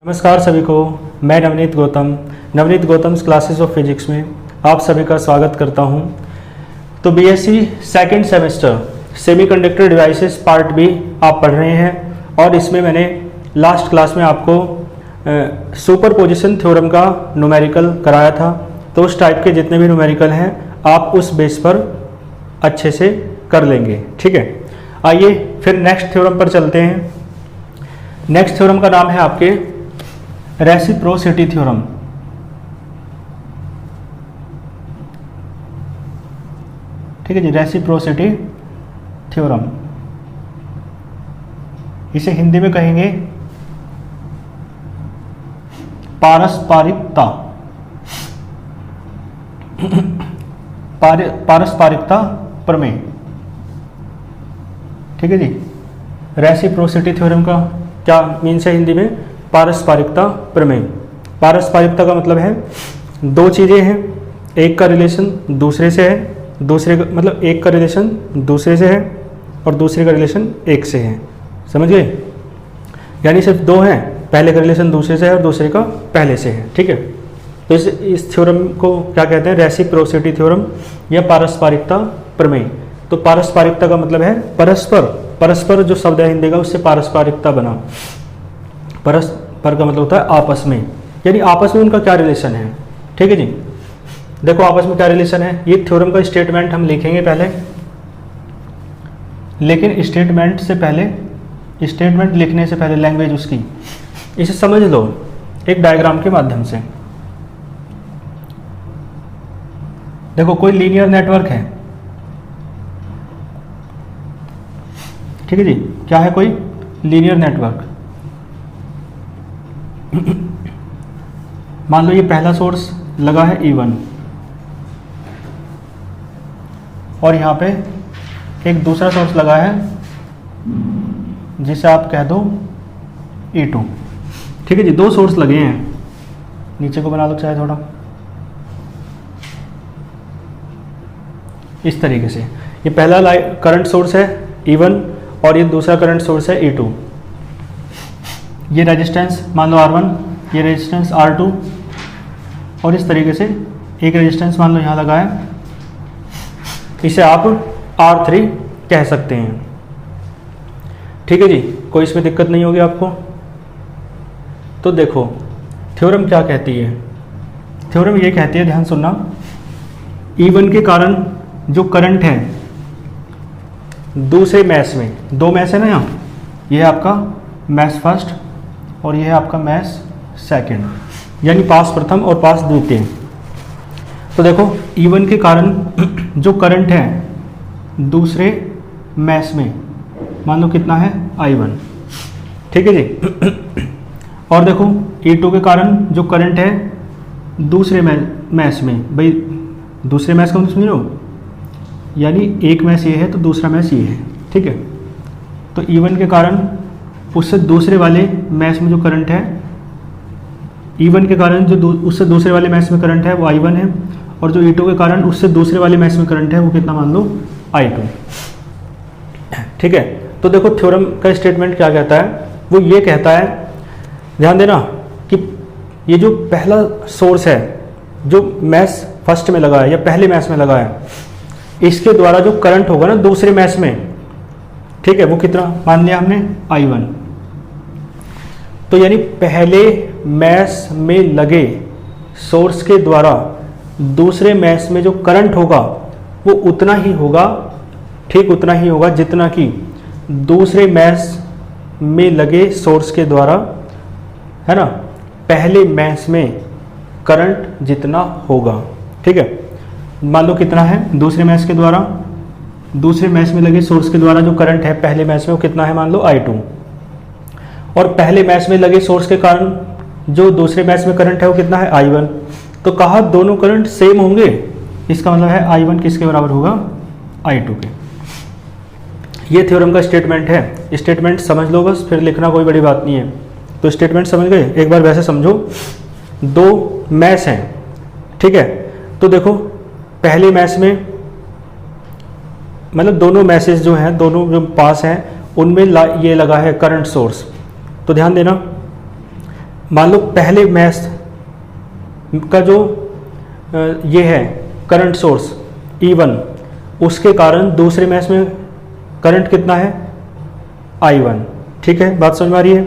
नमस्कार सभी को, मैं Navneet Gautam classes of physics में आप सभी का स्वागत करता हूं। तो BSc second semester semiconductor devices part B आप पढ़ रहे हैं और इसमें मैंने लास्ट क्लास में आपको सुपरपोजिशन थ्योरम का न्यूमेरिकल कराया था। तो उस टाइप के जितने भी न्यूमेरिकल हैं आप उस बेस पर अच्छे से कर लेंगे, ठीक है। आइए फिर नेक्स्ट थ्योरम पर चलते हैं। नेक्स्ट थ्योरम का नाम है आपके रेसिप्रोसिटी थ्योरम। ठीक है जी, रेसिप्रोसिटी थ्योरम, इसे हिंदी में कहेंगे पारस्परिकता पारस्परिकता प्रमेय। ठीक है जी, रेसिप्रोसिटी थ्योरम का क्या मीन्स है हिंदी में? पारस्परिकता प्रमेय। पारस्परिकता का मतलब है दो चीज़ें हैं, एक का रिलेशन दूसरे से है, दूसरे का मतलब एक का रिलेशन दूसरे से है और दूसरे का रिलेशन एक से है। समझ गए? यानी सिर्फ दो हैं, पहले का रिलेशन दूसरे से है और दूसरे का पहले से है। ठीक है, तो इस थ्योरम को क्या कहते हैं? रेसिप्रोसिटी थ्योरम या पारस्परिकता प्रमेय। तो पारस्परिकता का मतलब है परस्पर जो शब्द है हिंदी का उससे पारस्परिकता बना। परस्पर का मतलब होता है आपस में, यानी आपस में उनका क्या रिलेशन है। ठीक है जी, देखो आपस में क्या रिलेशन है। ये थ्योरम का स्टेटमेंट हम लिखेंगे पहले, लेकिन स्टेटमेंट लिखने से पहले लैंग्वेज उसकी इसे समझ लो एक डायग्राम के माध्यम से। देखो कोई लीनियर नेटवर्क है, ठीक है जी, क्या है? कोई लीनियर नेटवर्क। मान लो ये पहला सोर्स लगा है E1 और यहाँ पे एक दूसरा सोर्स लगा है जिसे आप कह दो E2। ठीक है जी, दो सोर्स लगे हैं। नीचे को बना लो चाहे थोड़ा इस तरीके से। ये पहला करंट सोर्स है E1 और ये दूसरा करंट सोर्स है E2। ये रेजिस्टेंस मान लो R1, ये रेजिस्टेंस R2 और इस तरीके से एक रेजिस्टेंस मान लो यहाँ लगा है, इसे आप R3 कह सकते हैं। ठीक है जी, कोई इसमें दिक्कत नहीं होगी आपको। तो देखो थ्योरम क्या कहती है? थ्योरम ये कहती है, ध्यान सुनना, E1 के कारण जो करंट है दूसरे मैश में, दो मैश है ना यहाँ, ये है आपका मैश फर्स्ट और ये है आपका मैश सेकंड, यानी पास प्रथम और पास द्वितीय। तो देखो E1 के कारण जो करंट है दूसरे मैश में, मान लो कितना है? I1। ठीक है जी, और देखो E2 के कारण जो करंट है दूसरे मैश में, भाई दूसरे मैश का समझ लो, यानी एक मैश ये है तो दूसरा मैश ये है। ठीक है, तो E1 के कारण उससे दूसरे वाले मैश में जो करंट है, E1 के कारण जो उससे दूसरे वाले मैश में करंट है वो I1 है, और जो E2 के कारण उससे दूसरे वाले मैश में करंट है वो कितना मान लो? I2। ठीक है, तो देखो थ्योरम का स्टेटमेंट क्या कहता है? वो ये कहता है, ध्यान देना, कि ये जो पहला सोर्स है जो मैश फर्स्ट में लगा है या पहले मैश में लगा है, इसके द्वारा जो करंट होगा ना दूसरे मैश में, ठीक है, वो कितना मान लिया हमने? I1। तो यानी पहले मैश में लगे सोर्स के द्वारा दूसरे मैश में जो करंट होगा वो उतना ही होगा, ठीक उतना ही होगा जितना कि दूसरे मैश में लगे सोर्स के द्वारा, है ना, पहले मैश में करंट जितना होगा। ठीक है, मान लो कितना है? दूसरे मैश के द्वारा, दूसरे मैश में लगे सोर्स के द्वारा जो करंट है पहले मैश में वो कितना है? मान लो I2। और पहले मैश में लगे सोर्स के कारण जो दूसरे मैश में करंट है वो कितना है? I1। तो कहा दोनों करंट सेम होंगे, इसका मतलब है I1 किसके बराबर होगा? I2 के। ये थ्योरम का स्टेटमेंट है। स्टेटमेंट समझ लो बस, फिर लिखना कोई बड़ी बात नहीं है। तो स्टेटमेंट समझ गए? एक बार वैसे समझो, दो मैश हैं, ठीक है, तो देखो पहले मैश में मतलब दोनों मैसेज जो हैं, दोनों जो पास हैं, उनमें ये लगा है करंट सोर्स। तो ध्यान देना, मान लो पहले मैश का जो ये है करंट सोर्स E1, उसके कारण दूसरे मैश में करंट कितना है I1। ठीक है, बात समझ में आ रही है?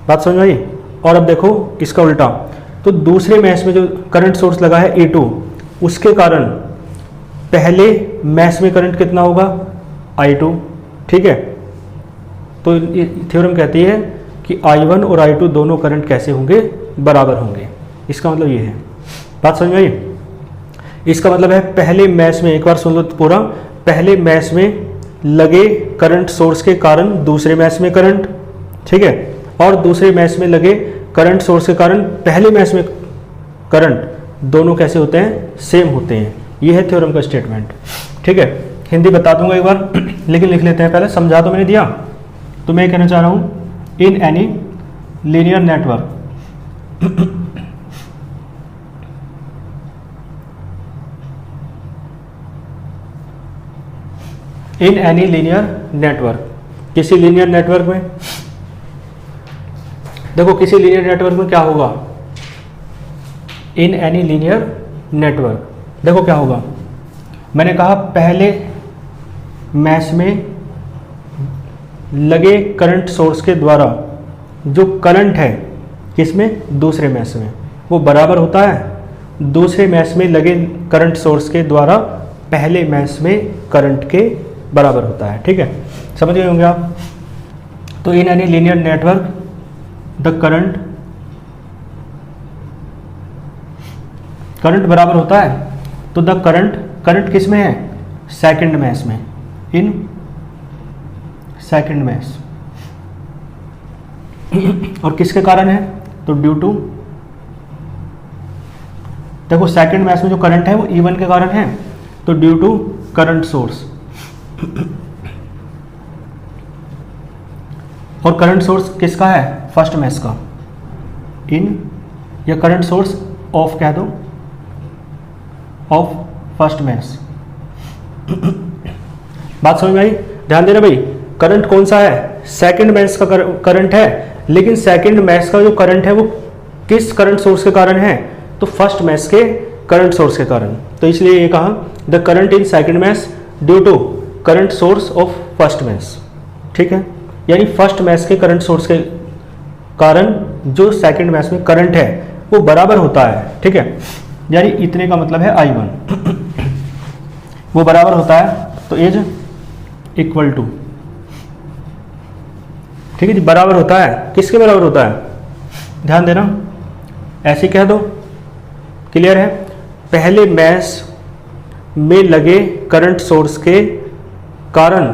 बात समझ में आई? और अब देखो इसका उल्टा, तो दूसरे मैश में जो करंट सोर्स लगा है E2, उसके कारण पहले मैश में करंट कितना होगा I2। ठीक है, तो थ्योरम कहती है कि I1 और I2 दोनों करंट कैसे होंगे, बराबर होंगे। इसका मतलब ये है, बात समझ में आई? इसका मतलब है पहले मैश में, एक बार सुन लो पूरा, पहले मैश में लगे करंट सोर्स के कारण दूसरे मैश में करंट, ठीक है, और दूसरे मैश में लगे करंट सोर्स के कारण पहले मैश में करंट, दोनों कैसे होते हैं, सेम होते हैं। ये है थ्योरम का स्टेटमेंट। ठीक है, हिंदी बता दूंगा एक बार, लेकिन लिख लेते हैं पहले, समझा तो मैंने दिया। तो मैं कहना चाह रहा हूं in any linear network in any linear network, किसी लीनियर नेटवर्क में, देखो किसी लीनियर नेटवर्क में क्या होगा, इन एनी लीनियर नेटवर्क, देखो क्या होगा, मैंने कहा पहले मैश में लगे करंट सोर्स के द्वारा जो करंट है किसमें, दूसरे मैश में, वो बराबर होता है दूसरे मैश में लगे करंट सोर्स के द्वारा पहले मैश में करंट के बराबर होता है। ठीक है, समझ गए होंगे आप? तो in any linear network the current बराबर होता है, तो द करंट किस में है, सेकंड मैश में, इन सेकंड मैश। और किसके कारण है, तो ड्यू टू, देखो सेकंड मैश में जो करंट है वो E1 के कारण है, तो ड्यू टू करंट सोर्स। और करंट सोर्स किसका है, फर्स्ट मैश का, इन, या करंट सोर्स ऑफ कह दो, ऑफ फर्स्ट मैश। बात समझ में आई? ध्यान देना भाई, करंट कौन सा है, सेकंड मैश का करंट है, लेकिन सेकंड मैश का जो करंट है वो किस करंट सोर्स के कारण है, तो फर्स्ट मैश के करंट सोर्स के कारण। तो इसलिए ये कहा the current in second mesh due to current source of first mesh. ठीक है, यानी फर्स्ट मैश के करंट सोर्स के कारण जो सेकंड मैश में करंट है वो बराबर होता है। ठीक है, यानी इतने का मतलब है I1 वो बराबर होता है, तो इज इक्वल टू, ठीक है जी, बराबर होता है, किसके बराबर होता है, ध्यान देना, ऐसे कह दो, क्लियर है, पहले मैश में लगे करंट सोर्स के कारण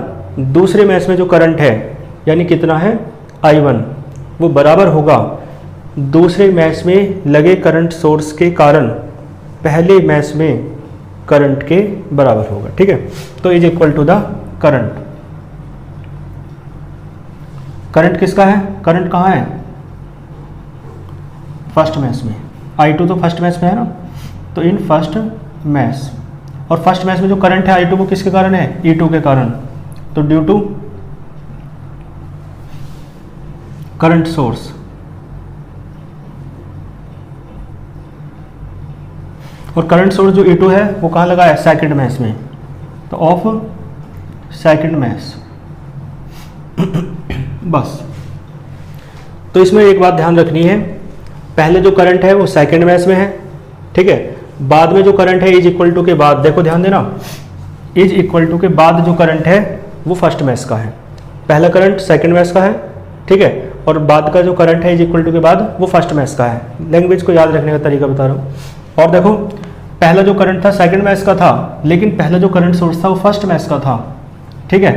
दूसरे मैश में जो करंट है, यानी कितना है I1, वो बराबर होगा दूसरे मैश में लगे करंट सोर्स के कारण पहले मैश में करंट के बराबर होगा। ठीक है, तो is equal to the current. Current किसका है, करंट कहाँ है, फर्स्ट मैश में, I2 तो फर्स्ट मैश में है ना, तो इन फर्स्ट मैश, और फर्स्ट मैश में जो करंट है I2 वो किसके कारण है, E2 के कारण, तो ड्यू टू करंट सोर्स। और करंट सोर्स जो E2 है वो कहाँ लगा है, सेकंड मैश में, तो ऑफ सेकंड मैश। बस, तो इसमें एक बात ध्यान रखनी है, पहले जो करंट है वो सेकंड मैश में है, ठीक है, बाद में जो करंट है इज इक्वल टू के बाद, देखो ध्यान देना, इज इक्वल टू के बाद जो करंट है वो फर्स्ट मैश का है, पहला करंट सेकंड मैश का है, ठीक है, और बाद का जो करंट है इज इक्वल टू के बाद वो फर्स्ट मैश का है। लैंग्वेज को याद रखने का तरीका बता रहा हूँ। और देखो पहला जो करंट था सेकंड मैश का था, लेकिन पहला जो करंट सोर्स था वो फर्स्ट मैश का था, ठीक है,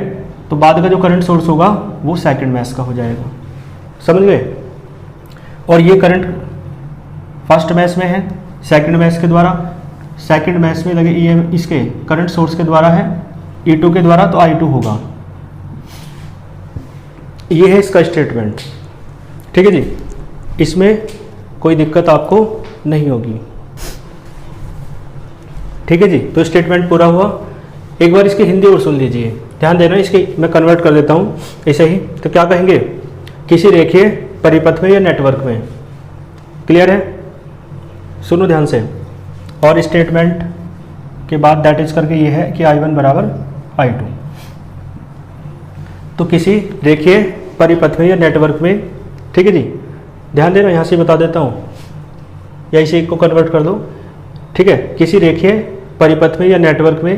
तो बाद का जो करंट सोर्स होगा वो सेकंड मैश का हो जाएगा, समझ गए। और ये करंट फर्स्ट मैश में है, सेकंड मैश के द्वारा, सेकंड मैश में लगे ये इसके करंट सोर्स के द्वारा है, E2 के द्वारा, तो I2 होगा। ये है इसका स्टेटमेंट, ठीक है जी, इसमें कोई दिक्कत आपको नहीं होगी, ठीक है जी। तो स्टेटमेंट पूरा हुआ। एक बार इसकी हिंदी और सुन लीजिए, ध्यान देना, इसकी मैं कन्वर्ट कर देता हूँ ऐसे ही। तो क्या कहेंगे, किसी रेखीय परिपथ में या नेटवर्क में। क्लियर है? सुनो ध्यान से। और स्टेटमेंट के बाद दैट इज करके ये है कि I1 बराबर I2। तो किसी रेखीय परिपथ में या नेटवर्क में, ठीक है जी, ध्यान देना, यहाँ से बता देता हूँ या इसे को कन्वर्ट कर दो, ठीक है। किसी रेखीय परिपथ में या नेटवर्क में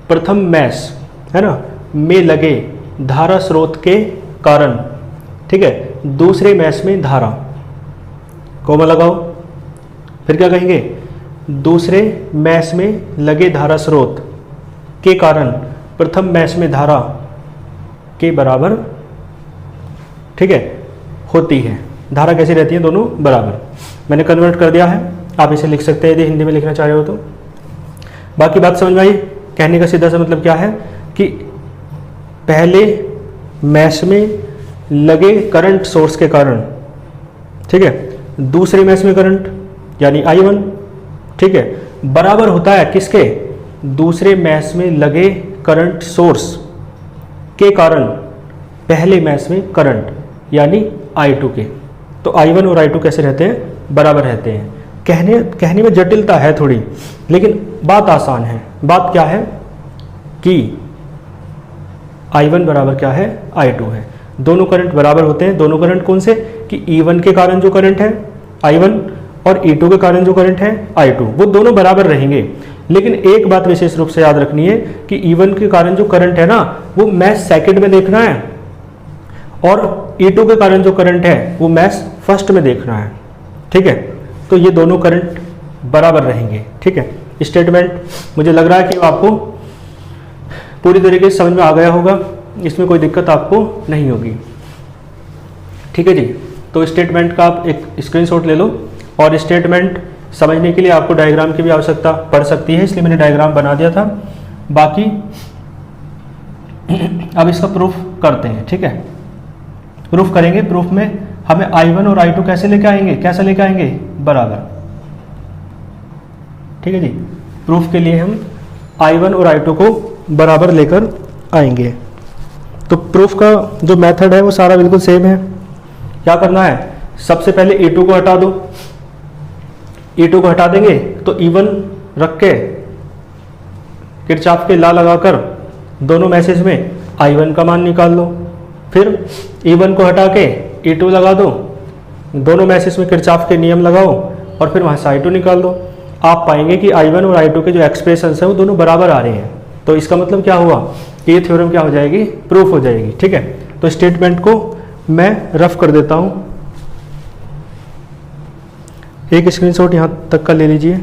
प्रथम मैश है ना में लगे धारा स्रोत के कारण, ठीक है, दूसरे मैश में धारा, कोमा लगाओ, फिर क्या कहेंगे, दूसरे मैश में लगे धारा स्रोत के कारण प्रथम मैश में धारा के बराबर, ठीक है, होती है। धारा कैसी रहती है? दोनों बराबर। मैंने कन्वर्ट कर दिया है, आप इसे लिख सकते हैं यदि हिंदी में लिखना चाह रहे हो तो। बाकी बात समझ में आई? कहने का सीधा सा मतलब क्या है कि पहले मैश में लगे करंट सोर्स के कारण, ठीक है, दूसरे मैश में करंट यानी I1, ठीक है, बराबर होता है किसके? दूसरे मैश में लगे करंट सोर्स के कारण पहले मैश में करंट यानी I2 के। तो I1 और I2 कैसे रहते हैं? बराबर रहते हैं। कहने में जटिलता है थोड़ी, लेकिन बात आसान है। बात क्या है कि I1 बराबर क्या है? I2 है। दोनों करंट बराबर होते हैं। दोनों करंट कौन से? कि E1 के कारण जो करंट है I1 और E2 के कारण जो करंट है I2, वो दोनों बराबर रहेंगे। लेकिन एक बात विशेष रूप से याद रखनी है कि E1 के कारण जो करंट है ना, वो मैश सेकंड में देखना है, और E2 के कारण जो करंट है वो मैश फर्स्ट में देखना है, ठीक है। तो ये दोनों करंट बराबर रहेंगे, ठीक है। स्टेटमेंट मुझे लग रहा है कि आपको पूरी तरीके से समझ में आ गया होगा, इसमें कोई दिक्कत आपको नहीं होगी, ठीक है जी। तो स्टेटमेंट का आप एक स्क्रीनशॉट ले लो, और स्टेटमेंट समझने के लिए आपको डायग्राम की भी आवश्यकता पड़ सकती है, इसलिए मैंने डायग्राम बना दिया था। बाकी अब इसका प्रूफ करते हैं, ठीक है। प्रूफ करेंगे। प्रूफ में हमें I1 और I2 कैसे लेके आएंगे? कैसे लेके आएंगे? बराबर, ठीक है जी। प्रूफ के लिए हम I1 और I2 को बराबर लेकर आएंगे। तो प्रूफ का जो मेथड है वो सारा बिल्कुल सेम है। क्या करना है? सबसे पहले E2 को हटा दो। E2 को हटा देंगे तो E1 रख के किरचॉफ के लॉ लगाकर दोनों मैसेज में I1 का मान निकाल लो। फिर E1 को हटा के E2 लगा दो, दोनों मैसेज में किरचॉफ के नियम लगाओ, और फिर वहाँ से I2 निकाल दो। आप पाएंगे कि I1 और I2 के जो एक्सप्रेशंस हैं वो दोनों बराबर आ रहे हैं। तो इसका मतलब क्या हुआ कि ये थ्योरम क्या हो जाएगी? प्रूफ हो जाएगी, ठीक है। तो स्टेटमेंट को मैं रफ कर देता हूँ। एक स्क्रीनशॉट यहाँ तक का ले लीजिए।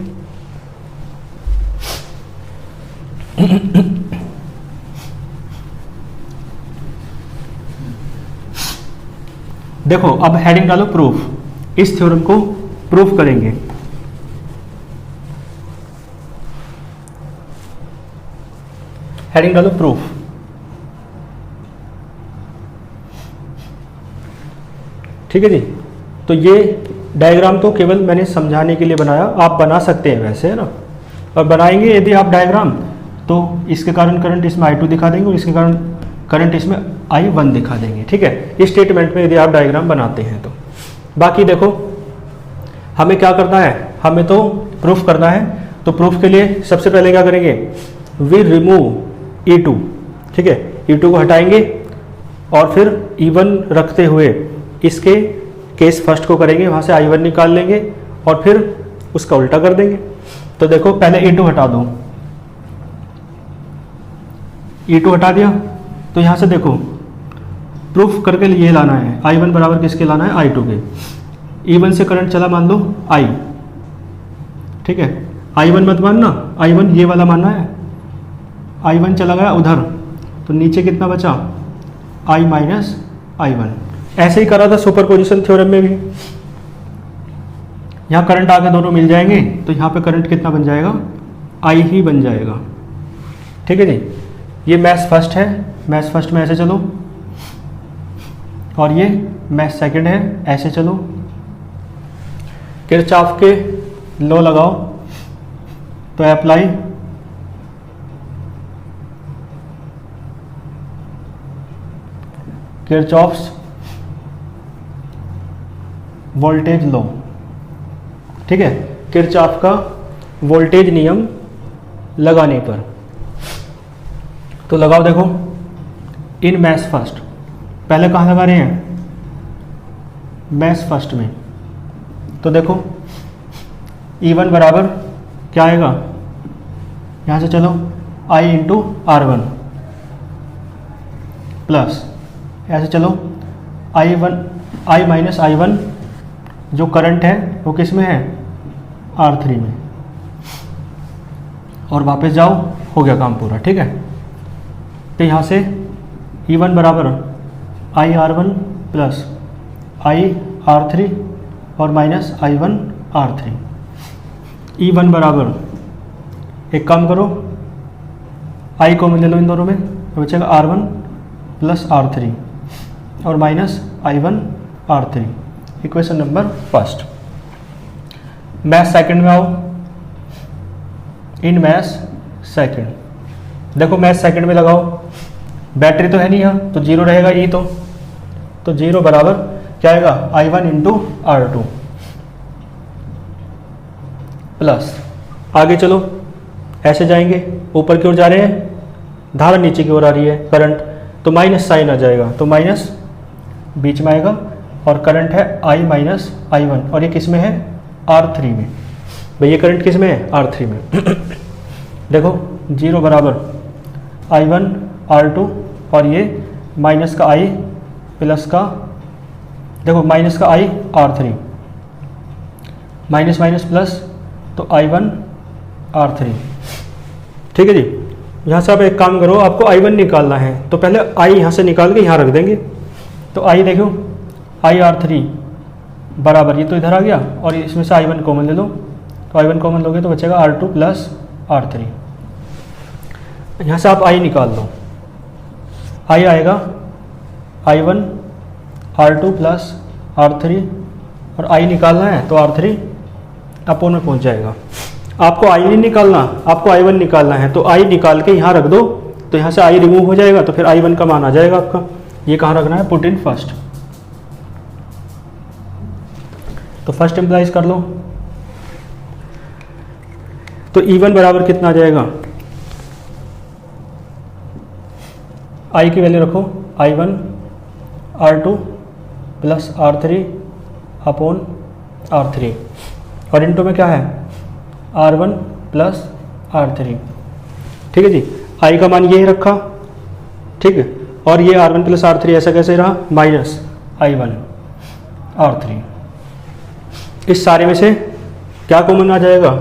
देखो, अब हेडिंग डालो प्रूफ। इस थ्योरम को प्रूफ करेंगे। हेडिंग डालो प्रूफ। ठीक है जी। तो ये डायग्राम तो केवल मैंने समझाने के लिए बनाया, आप बना सकते हैं वैसे, है ना। और बनाएंगे यदि आप डायग्राम, तो इसके कारण करंट इसमें I2 दिखा देंगे और इसके कारण करंट इसमें I1 दिखा देंगे, ठीक है। इस स्टेटमेंट में यदि आप डायग्राम बनाते हैं तो। बाकी देखो, हमें क्या करना है? हमें तो प्रूफ करना है। तो प्रूफ के लिए सबसे पहले क्या करेंगे? वी रिमूव E2, ठीक है। E2 को हटाएंगे और फिर E1 रखते हुए इसके केस फर्स्ट को करेंगे, वहाँ से I1 निकाल लेंगे और फिर उसका उल्टा कर देंगे। तो देखो, पहले E2 हटा दो। E2 हटा दिया तो यहाँ से देखो, प्रूफ करके ये लाना है I1 बराबर किसके लाना है? I2 के। E1 से करंट चला मान लो I, ठीक है। I1 मत मानना, I1 ये वाला मानना है। I1 चला गया उधर, तो नीचे कितना बचा? I minus I1। ऐसे ही करा था सुपरपोजिशन थ्योरम में भी। यहाँ करंट आके दोनों मिल जाएंगे, तो यहाँ पे करंट कितना बन जाएगा? I ही बन जाएगा, ठीक है जी। ये मैश फर्स्ट है, मैश फर्स्ट में ऐसे चलो, और ये मैश सेकंड है, ऐसे चलो। किरचॉफ के लॉ लगाओ, तो अप्लाई किरचॉफ्स वोल्टेज लॉ, ठीक है, किरचॉफ का वोल्टेज नियम लगाने पर। तो लगाओ, देखो इन मैथ फर्स्ट, पहले कहाँ लगा रहे हैं, मैथ फर्स्ट में। तो देखो E1 बराबर क्या आएगा, यहाँ से चलो I इंटू R1 प्लस ऐसे चलो I माइनस I1 जो करंट है वो किस में है, R3 में, और वापस जाओ, हो गया काम पूरा, ठीक है। तो यहाँ से E1 बराबर IR1 प्लस IR3 और माइनस I1 R3। E1 बराबर, एक काम करो I कॉमन ले लो इन दोनों में, तो बचेगा R1 प्लस R3 और minus I1 R3। Equation number first. Math second में आओ, इन मैथ सेकंड, देखो मैथ सेकंड में लगाओ, बैटरी तो है नहीं यहाँ, तो जीरो रहेगा ई, तो जीरो बराबर क्या आएगा, I1 इंटू R2 प्लस, आगे चलो ऐसे जाएंगे, ऊपर की ओर जा रहे हैं, धारा नीचे की ओर आ रही है करंट, तो माइनस साइन आ जाएगा, तो माइनस बीच में आएगा, और करंट है I माइनस I1, और ये किस में है, R3 में। भाई ये करंट किस में है, R3 में। देखो जीरो बराबर I1 R2, और ये माइनस का I प्लस का, देखो माइनस का I R3, minus minus plus, तो I1 R3, ठीक है जी। यहाँ से आप एक काम करो, आपको I1 निकालना है, तो पहले I यहाँ से निकाल के यहाँ रख देंगे, तो I देखो IR3 बराबर, ये तो इधर आ गया, और इसमें से I1 कॉमन ले लो, तो I1 कॉमन लोगे तो बचेगा R2 प्लस R3। यहाँ से आप I निकाल लो, I आएगा I1 R2 प्लस R3, और I निकालना है तो R3 अपोन में पहुँच जाएगा। आपको I नहीं निकालना, आपको I1 निकालना है, तो I निकाल के यहाँ रख दो, तो यहाँ से I रिमूव हो जाएगा, तो फिर I1 का मान आ जाएगा आपका। ये कहाँ रखना है, पुट इन फर्स्ट, तो फर्स्ट एम्प्लाइज कर लो। तो E1 बराबर कितना आ जाएगा, I की वैल्यू रखो I1 R2 plus R3 upon R3, और इनटू में क्या है R1 प्लस R3, ठीक है जी। I का मान यही रखा, ठीक है, और ये R1 प्लस R3 ऐसा कैसे रहा, माइनस I1 R3। इस सारे में से क्या कॉमन आ जाएगा,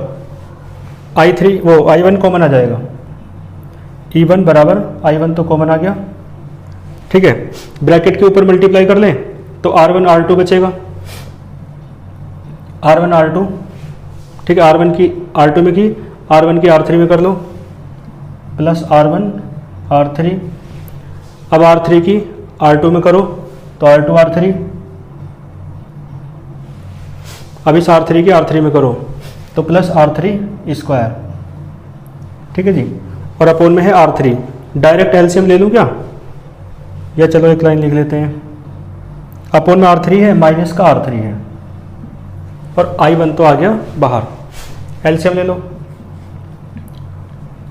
I1 कॉमन आ जाएगा। E1 बराबर I1 तो कॉमन आ गया, ठीक है, ब्रैकेट के ऊपर मल्टीप्लाई कर लें तो R1 R2 बचेगा, R1 R2, ठीक है, R1 की R2 में की, R1 की R3 में कर लो, प्लस R1 R3, अब R3 की R2 में करो तो R2 R3, अब इस R3 की R3 में करो तो प्लस R3 स्क्वायर, ठीक है जी, और अपोन में है R3। डायरेक्ट एलसीएम ले लूँ क्या, या चलो एक लाइन लिख लेते हैं, अपोन में R3 है, माइनस का R3 है, और I1 तो आ गया बाहर, एलसीएम ले लो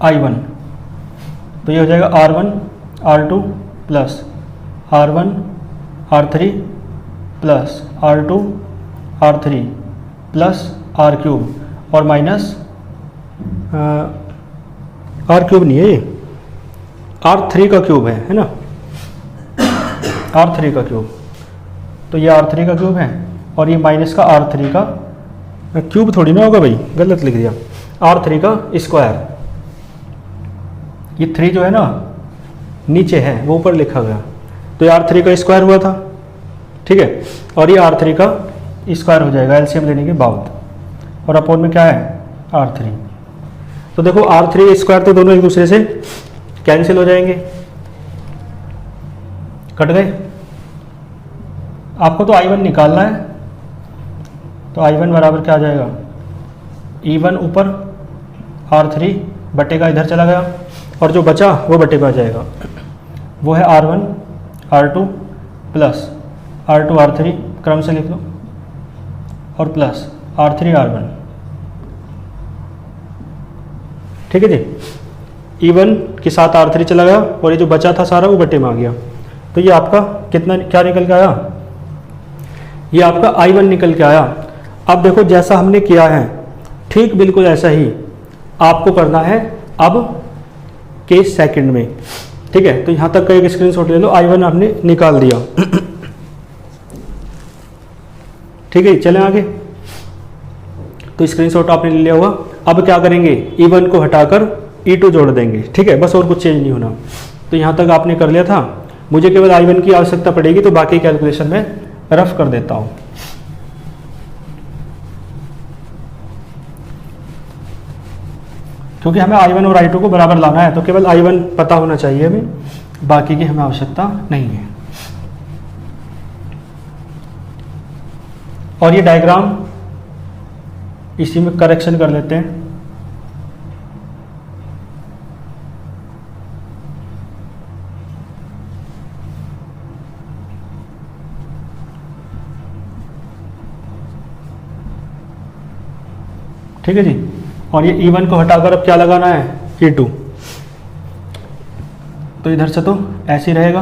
I1, तो ये हो जाएगा R1 R2 plus R1 R3 plus R2 R3 plus R cube, और माइनस R क्यूब नहीं है, ये R3 का क्यूब है ना, R3 का क्यूब, तो ये R3 का क्यूब है, और ये माइनस का R3 का क्यूब थोड़ी ना होगा भाई, गलत लिख दिया, R3 का स्क्वायर। ये 3 जो है ना नीचे है, वो ऊपर लिखा गया, तो ये R3 का स्क्वायर हुआ था, ठीक है, और ये R3 का स्क्वायर हो जाएगा एलसीएम लेने के बाद, और अपोन में क्या है R3। तो देखो R3 स्क्वायर तो दोनों एक दूसरे से कैंसिल हो जाएंगे, कट गए। आपको तो I1 निकालना है, तो I1 बराबर क्या आ जाएगा, E1 ऊपर R3 बटे का इधर चला गया, और जो बचा वो बटे पे आ जाएगा, वो है R1 R2 plus R2 R3, क्रम से लिख लो, और प्लस R3R1। ठीक है जी, E1 के साथ R3 चला गया और ये जो बचा था सारा वो बटे में आ गया। तो ये आपका कितना क्या निकल के आया, ये आपका I1 निकल के आया। अब देखो जैसा हमने किया है ठीक बिल्कुल ऐसा ही आपको करना है अब केस सेकंड में। ठीक है, तो यहाँ तक का एक स्क्रीनशॉट ले लो, I1 हमने निकाल दिया। ठीक है, चलें आगे। तो स्क्रीनशॉट आपने ले लिया होगा। अब क्या करेंगे, E1 को हटाकर E2 जोड़ देंगे। ठीक है, बस और कुछ चेंज नहीं होना। तो यहाँ तक आपने कर लिया था, मुझे केवल I1 की आवश्यकता पड़ेगी, तो बाकी कैलकुलेशन में रफ कर देता हूँ। क्योंकि हमें I1 और I2 को बराबर लाना है, तो केवल I1 पता होना चाहिए हमें, बाकी की हमें आवश्यकता नहीं है। और ये डायग्राम इसी में करेक्शन कर लेते हैं। ठीक है जी, और ये E1 को हटाकर अब क्या लगाना है, E2। तो इधर से तो ऐसे ही रहेगा।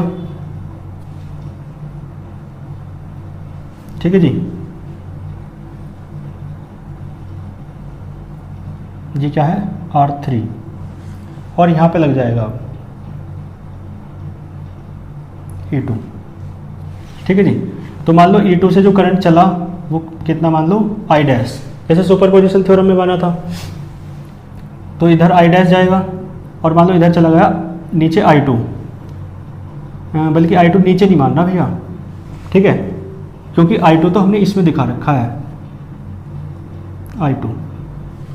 ठीक है जी, ये क्या है R3 और यहाँ पे लग जाएगा E2। ठीक है जी, तो मान लो E2 से जो करंट चला वो कितना, मान लो I डैश, जैसे सुपरपोजिशन थ्योरम में बना था। तो इधर I डैश जाएगा और मान लो इधर चला गया नीचे I2, बल्कि I2 नीचे नहीं मानना भैया। ठीक है, क्योंकि I2 तो हमने इसमें दिखा रखा है I2।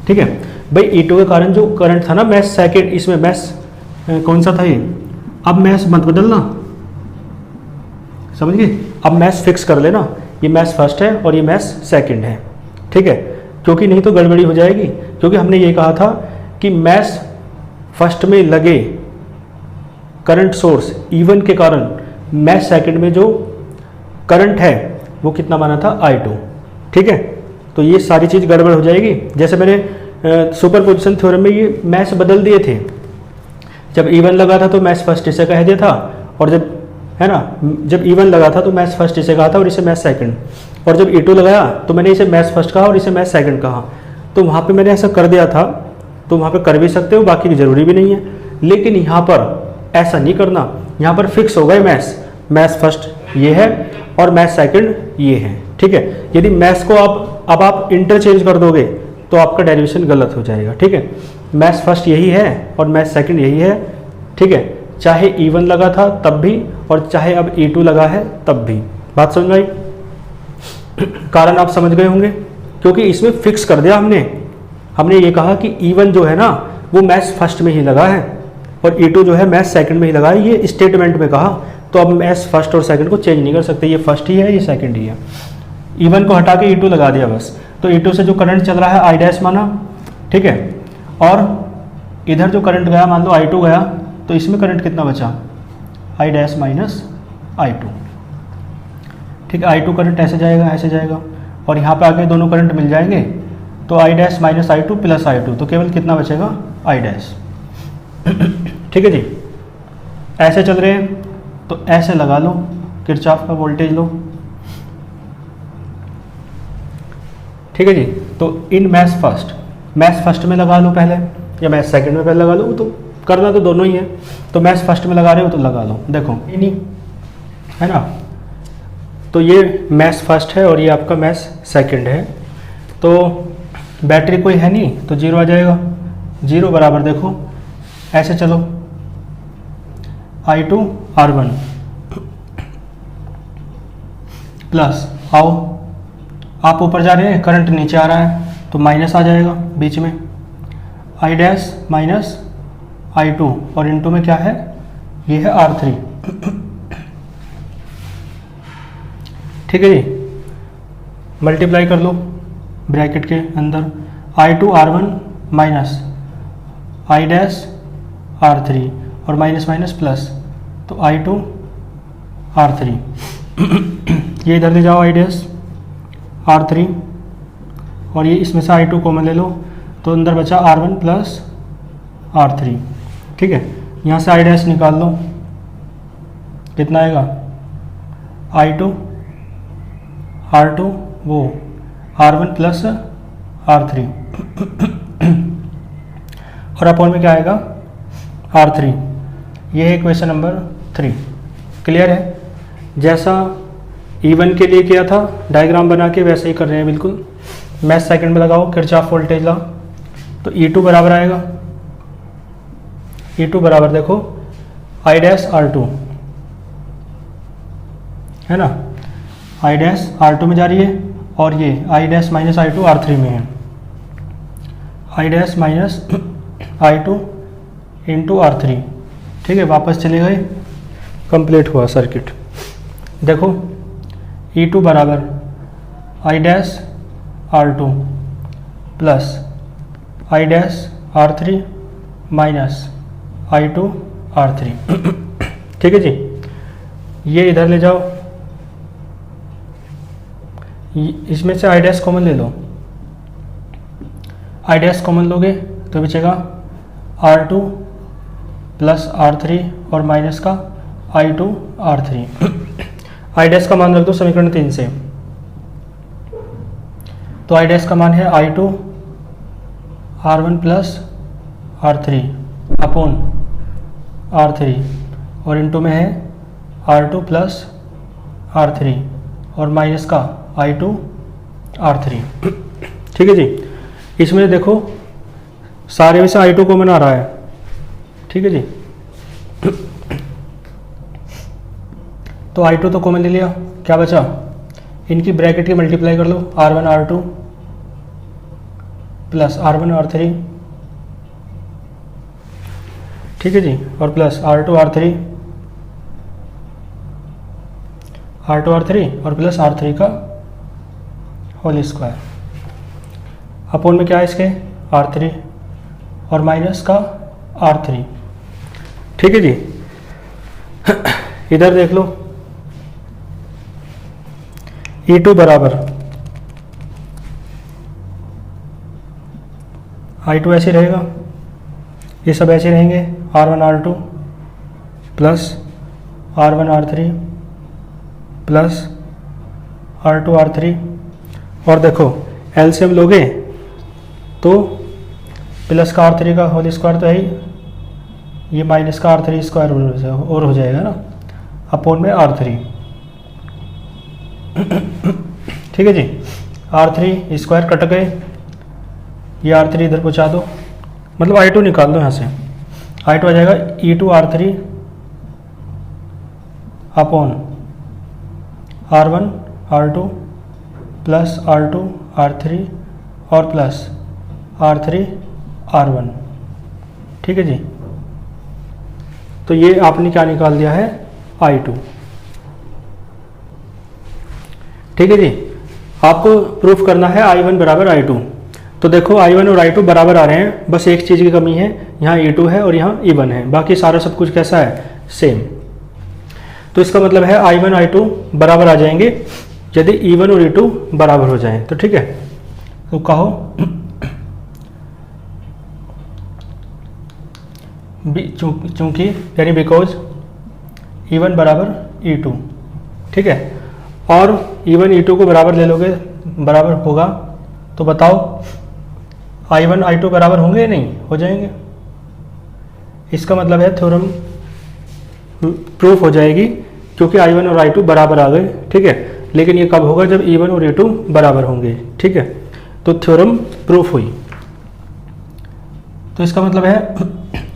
ठीक है भाई, E2 के कारण जो करंट था ना मैश सेकंड, इसमें मैश कौन सा था ये, अब मैश मत बदलना, समझ गए। अब मैश फिक्स कर लेना, ये मैश फर्स्ट है और ये मैश सेकंड है। ठीक है, क्योंकि नहीं तो गड़बड़ी हो जाएगी। क्योंकि हमने ये कहा था कि मैश फर्स्ट में लगे करंट सोर्स E1 के कारण मैश सेकंड में जो करंट है वो कितना माना था, I2। ठीक है, तो ये सारी चीज़ गड़बड़ हो जाएगी। जैसे मैंने सुपरपोजिशन थ्योरम में ये मैश बदल दिए थे, जब E1 लगा था तो मैश फर्स्ट इसे कह दिया था, और जब है ना, जब E1 लगा था तो मैश फर्स्ट इसे कहा था और इसे मैश सेकंड, और जब E2 लगाया तो मैंने इसे मैश फर्स्ट कहा और इसे मैश सेकंड कहा। तो वहाँ पे मैंने ऐसा कर दिया था, तो वहाँ पे कर भी सकते हो, बाकी की ज़रूरी भी नहीं है। लेकिन यहाँ पर ऐसा नहीं करना, यहाँ पर फिक्स हो गए मैश फर्स्ट ये है और मैश सेकंड ये है। ठीक है, यदि मैश को अब आप इंटरचेंज कर दोगे तो आपका डेरिवेशन गलत हो जाएगा। ठीक है, मैश फर्स्ट यही है और मैश सेकंड यही है। ठीक है, चाहे E1 लगा था तब भी और चाहे अब E2 लगा है तब भी। बात समझ में आई? कारण आप समझ गए होंगे, क्योंकि इसमें फिक्स कर दिया हमने ये कहा कि E1 जो है ना वो मैश फर्स्ट में ही लगा है और E2 जो है मैश सेकंड में ही लगा है, ये स्टेटमेंट में कहा। तो अब मैश फर्स्ट और सेकंड को चेंज नहीं कर सकते, ये फर्स्ट ही है ये सेकंड ही है। E1 को हटा के E2 लगा दिया बस। तो E2 से जो करंट चल रहा है I डैश माना। ठीक है, और इधर जो करंट गया मान लो I2 गया, तो इसमें करंट कितना बचा, I डैश माइनस I2। ठीक है, I2 करंट ऐसे जाएगा और यहाँ पे आके दोनों करंट मिल जाएंगे, तो I dash minus I2 plus I2, तो केवल कितना बचेगा, I डैश। ठीक है जी, ऐसे चल रहे हैं तो ऐसे लगा लो, किरचॉफ का वोल्टेज लो। ठीक है जी, तो इन मैश फर्स्ट में लगा लो पहले, या मैश सेकंड में पहले लगा लो, तो करना तो दोनों ही है। तो मैश फर्स्ट में लगा रहे हो तो लगा लो, देखो नहीं है ना। तो ये मैश फर्स्ट है और ये आपका मैश सेकंड है। तो बैटरी कोई है नहीं तो जीरो आ जाएगा। जीरो बराबर देखो ऐसे चलो, I2 R1 प्लस, आओ आप ऊपर जा रहे हैं, करंट नीचे आ रहा है तो माइनस आ जाएगा बीच में, I डैश माइनस I2 और इनटू में क्या है, ये है R3। ठीक है जी, मल्टीप्लाई कर लो ब्रैकेट के अंदर, I2 R1 minus I dash R3 और माइनस माइनस प्लस, तो I2 R3। ये इधर ले जाओ, I डैश R3 और ये इसमें से I2 कॉमन ले लो, तो अंदर बचा R1 प्लस R3, ठीक है। यहाँ से I डैश निकाल लो, कितना आएगा I2 R2 वो R1 प्लस R3 और अपॉन में क्या आएगा R3। ये है इक्वेशन नंबर 3। क्लियर है? जैसा E1 के लिए किया था डायग्राम बना के, वैसे ही कर रहे हैं बिल्कुल। मैथ सेकंड में लगाओ किरचॉफ वोल्टेज लॉ, तो E2 बराबर आएगा, E2 बराबर देखो I डैश R2 है ना, I डैश R2 में जा रही है, और ये I dash minus I2 R3 में है, I dash minus I2 into R3, ठीक है। वापस चले गए, कंप्लीट हुआ सर्किट। देखो E2 बराबर I dash R2 plus I dash R3 minus I2 R3 ठीक है जी। ये इधर ले जाओ, इसमें से I डैश कॉमन ले लो, I डैश कॉमन लोगे तो बचेगा R2 प्लस R3 और माइनस का I2 R3 I डैश का मान रख दो समीकरण 3 से, तो I डैश का मान है I2 R1 plus R3 upon R3 और इनटू में है R2 प्लस R3 और माइनस का I2 R3 ठीक है जी। इसमें देखो सारे में से I2 कॉमन आ रहा है, ठीक है जी। तो I2 तो कॉमन ले लिया, क्या बचा, इनकी ब्रैकेट की मल्टीप्लाई कर लो, R1 R2 plus R1 R3, ठीक है जी, और प्लस R2 R3 और प्लस R3 का होल स्क्वायर अपॉन में क्या है इसके R3 और माइनस का R3, ठीक है जी। इधर देख लो E2 बराबर I2 ऐसे रहेगा, ये सब ऐसे रहेंगे, R1 R2 plus R1 R3 plus R2 R3, और देखो एलसीएम लोगे तो प्लस का R3 का होल स्क्वायर तो है ही, ये माइनस का R3 स्क्वायर और हो जाएगा ना, अपॉन में R3 ठीक है जी। R3 स्क्वायर कट गए, ये R3 इधर पहुँचा दो, मतलब I2 निकाल दो यहाँ से, I2 आ जाएगा E2 R3 upon R1 R2 plus R2 R3 और प्लस R3 R1, ठीक है जी। तो ये आपने क्या निकाल दिया है I2, ठीक है जी। आपको प्रूफ करना है I1 बराबर I2। तो देखो I1 और I2 बराबर आ रहे हैं, बस एक चीज़ की कमी है, यहाँ E2 है और यहाँ E1 है, बाकी सारा सब कुछ कैसा है सेम। तो इसका मतलब है I1 I2 बराबर आ जाएंगे यदि E1 और E2 बराबर हो जाएं, तो ठीक है। तो कहो चूंकि यानी बिकॉज E1 बराबर E2, ठीक है, और E1 E2 को बराबर ले लोगे, बराबर होगा, तो बताओ I1 I2 बराबर होंगे या नहीं, हो जाएंगे। इसका मतलब है थ्योरम प्रूफ हो जाएगी, क्योंकि I1 और I2 बराबर आ गए, ठीक है। लेकिन ये कब होगा, जब E1 और E2 बराबर होंगे, ठीक है। तो थ्योरम प्रूफ हुई। तो इसका मतलब है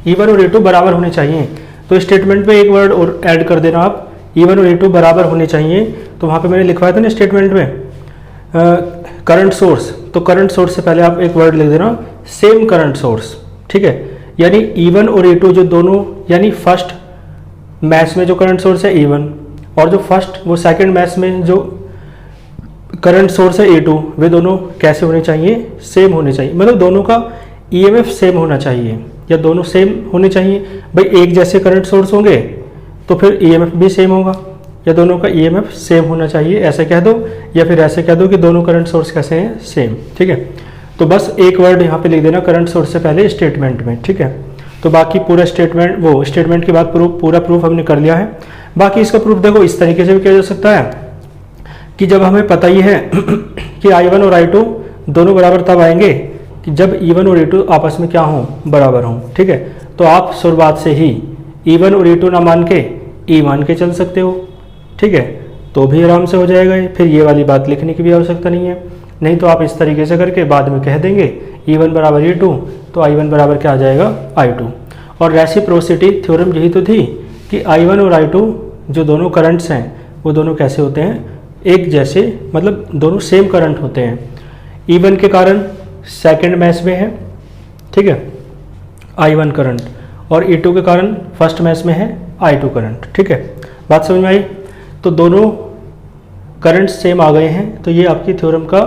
E1 और E2 बराबर होने चाहिए। तो स्टेटमेंट पे एक वर्ड और ऐड कर देना आप, E1 और E2 बराबर होने चाहिए। तो वहाँ पे मैंने लिखवाया था ना स्टेटमेंट में करंट सोर्स, तो करंट सोर्स से पहले आप एक वर्ड लिख देना सेम करंट सोर्स, ठीक है। यानी E1 और E2 जो दोनों, यानी फर्स्ट मैच में जो करंट सोर्स है E1 और जो फर्स्ट वो सेकंड मैच में जो करंट सोर्स है E2, वे दोनों कैसे होने चाहिए, सेम होने चाहिए, मतलब दोनों का EMF सेम होना चाहिए, या दोनों सेम होने चाहिए। भाई एक जैसे करंट सोर्स होंगे तो फिर EMF भी सेम होगा, या दोनों का ईएमएफ सेम होना चाहिए, ऐसे कह दो, या फिर ऐसे कह दो कि दोनों करंट सोर्स कैसे हैं, सेम। ठीक है, तो बस एक वर्ड यहाँ पे लिख देना करंट सोर्स से पहले स्टेटमेंट में। ठीक है, तो बाकी पूरा स्टेटमेंट, वो स्टेटमेंट के बाद पूरा प्रूफ हमने कर लिया है। बाकी इसका प्रूफ देखो इस तरीके से भी किया जा सकता है कि जब हमें पता ही है कि I1 और I2 दोनों बराबर तब आएंगे कि जब E1 और E2 आपस में क्या हों, बराबर हों। ठीक है, तो आप शुरुआत से ही E1 और E2 ना मान के E मान के चल सकते हो। ठीक है, तो भी आराम से हो जाएगा, फिर ये वाली बात लिखने की भी आवश्यकता नहीं है। नहीं तो आप इस तरीके से करके बाद में कह देंगे E1 बराबर E2, तो I1 बराबर क्या आ जाएगा, I2। और रेसिप्रोसिटी थ्योरम यही तो थी कि I1 और I2 जो दोनों करंट्स हैं वो दोनों कैसे होते हैं, एक जैसे, मतलब दोनों सेम करंट होते हैं। E1 के कारण सेकंड मैश में है, ठीक है, I1 करंट, और E2 के कारण फर्स्ट मैश में है I2 करंट। ठीक है, बात समझ में आई? तो दोनों करंट सेम आ गए हैं, तो ये आपकी थ्योरम का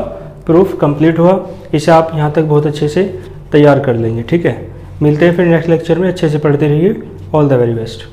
प्रूफ कंप्लीट हुआ। इसे आप यहाँ तक बहुत अच्छे से तैयार कर लेंगे। ठीक है, मिलते हैं फिर नेक्स्ट लेक्चर में, अच्छे से पढ़ते रहिए। All the very best.